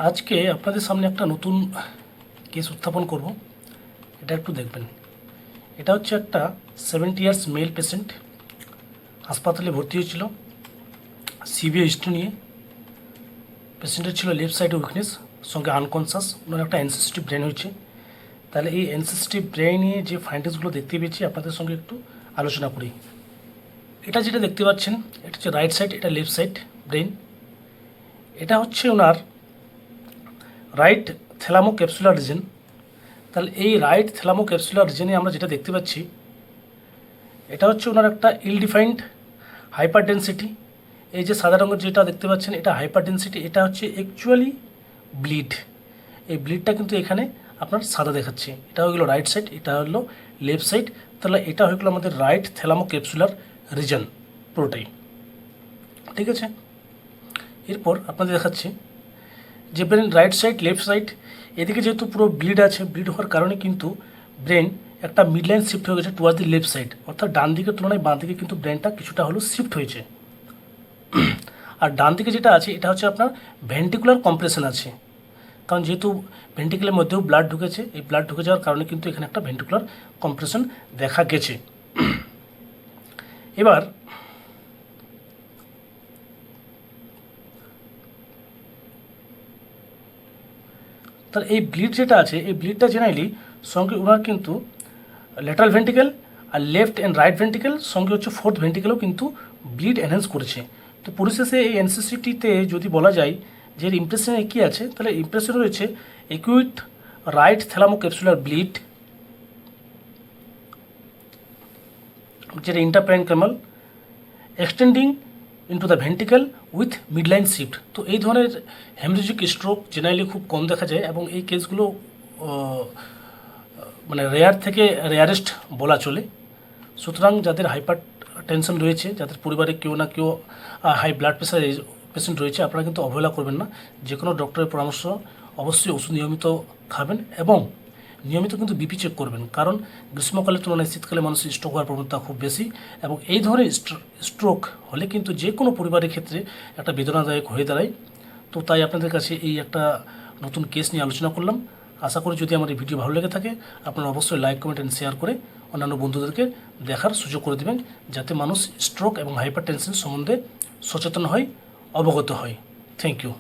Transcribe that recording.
আজকে আপনাদের সামনে একটা নতুন কেস উত্থাপন করব। এটা একটু দেখবেন। এটা হচ্ছে একটা 70 ইয়ার্স মেল পেশেন্ট হাসপাতালে ভর্তি হয়েছিল সিভিয়ার হিস্ট্রি নিয়ে। পেশেন্টের ছিল লেফট সাইডে উইকনেস, সঙ্গে আনকনসাস, ওনার একটা এনসিসিটিভ ব্রেন হয়েছে। তাহলে এই এনসিসিটিভ ব্রেইনে যে ফাইন্ডিংসগুলো দেখতে পেয়েছি আপনাদের সঙ্গে একটু আলোচনা করি। এটা যেটা দেখতে পাচ্ছেন এটা হচ্ছে রাইট সাইড, এটা লেফট সাইড ব্রেন। এটা হচ্ছে ওনার রাইট থ্যালামো ক্যাপসুলার রিজন। তাহলে এই রাইট থ্যালামো ক্যাপসুলার রিজনে আমরা যেটা দেখতে পাচ্ছি এটা হচ্ছে ওনার একটা ইল ডিফাইন্ড হাইপার ডেন্সিটি। এই যে সাদা রঙের যেটা দেখতে পাচ্ছেন এটা হাইপার ডেন্সিটি, এটা হচ্ছে অ্যাকচুয়ালি ব্লিড। এই ব্লিডটা কিন্তু এখানে আপনার সাদা দেখাচ্ছে। এটা হয়ে গেলো রাইট সাইড, এটা হলো লেফট সাইড। তাহলে এটা হয়ে গেলো আমাদের রাইট থ্যালামো ক্যাপসুলার রিজন পুরোটাই। ঠিক আছে, এরপর আপনাদের দেখাচ্ছি যে brain right side left side এদিকে যেহেতু পুরো ব্লিড আছে, ব্লিড হওয়ার কারণে কিন্তু ব্রেন একটা মিডলাইন শিফট হয়ে গেছে টুয়ার্ড দি লেফট সাইড, অর্থাৎ ডান দিকের তুলনায় বাঁ দিকে কিন্তু ব্রেনটা কিছুটা হলেও শিফট হয়েছে। আর ডান দিকে যেটা আছে এটা হচ্ছে আপনার ভেন্টিকুলার কম্প্রেশন আছে, কারণ যেহেতু ভেন্টিকুলার মধ্যেও ব্লাড ঢুকেছে, এই ব্লাড ঢুকে যাওয়ার কারণে কিন্তু এখানে একটা ভেন্টিকুলার কম্প্রেশন দেখা গেছে। এবার তার এই ব্লিড যেটা আছে এই ব্লিডটা জেনারেলি সঙ্গে ওনার কিন্তু ল্যাটারাল ভেন্টিকেল আর লেফট অ্যান্ড রাইট ভেন্টিকেল সঙ্গে হচ্ছে ফোর্থ ভেন্টিকেলও কিন্তু ব্লিড এনহ্যান্স করেছে। তো পরিশেষে এই এনসিসিটিতে যদি বলা যায় যে ইমপ্রেশনে কী আছে, তাহলে ইমপ্রেশন রয়েছে acute right thalamo capsular bleed, যেটা intraparenchymal extending into the ventricle with midline shift. তো এই ধরনের হেমরেজিক স্ট্রোক জেনারেলি খুব কম দেখা যায় এবং এই কেসগুলো মানে রেয়ার থেকে রেয়ারেস্ট বলা চলে। সুতরাং যাদের হাইপার টেনশন রয়েছে, যাদের পরিবারে কেউ না কেউ হাই ব্লাড প্রেশার পেশেন্ট রয়েছে, আপনারা কিন্তু অবহেলা করবেন না। যে কোনো ডক্টরের পরামর্শ অবশ্যই ওষুধ নিয়মিত খাবেন এবং নিয়মিত কিন্তু বিপি চেক করবেন, কারণ গ্রীষ্মকালের তুলনায় শীতকালে মানুষের স্ট্রোক হওয়ার প্রবণতা খুব বেশি এবং এই ধরনের স্ট্রোক হলে কিন্তু যে কোনো পরিবারের ক্ষেত্রে একটা বেদনাদায়ক হয়ে দাঁড়ায়। তো তাই আপনাদের কাছে এই একটা নতুন কেস নিয়ে আলোচনা করলাম। আশা করি যদি আমার এই ভিডিও ভালো লেগে থাকে আপনারা অবশ্যই লাইক, কমেন্ট অ্যান্ড শেয়ার করে অন্যান্য বন্ধুদেরকে দেখার সুযোগ করে দেবেন, যাতে মানুষ স্ট্রোক এবং হাইপার টেনশন সম্বন্ধে সচেতন হয়, অবগত হয়। Thank you.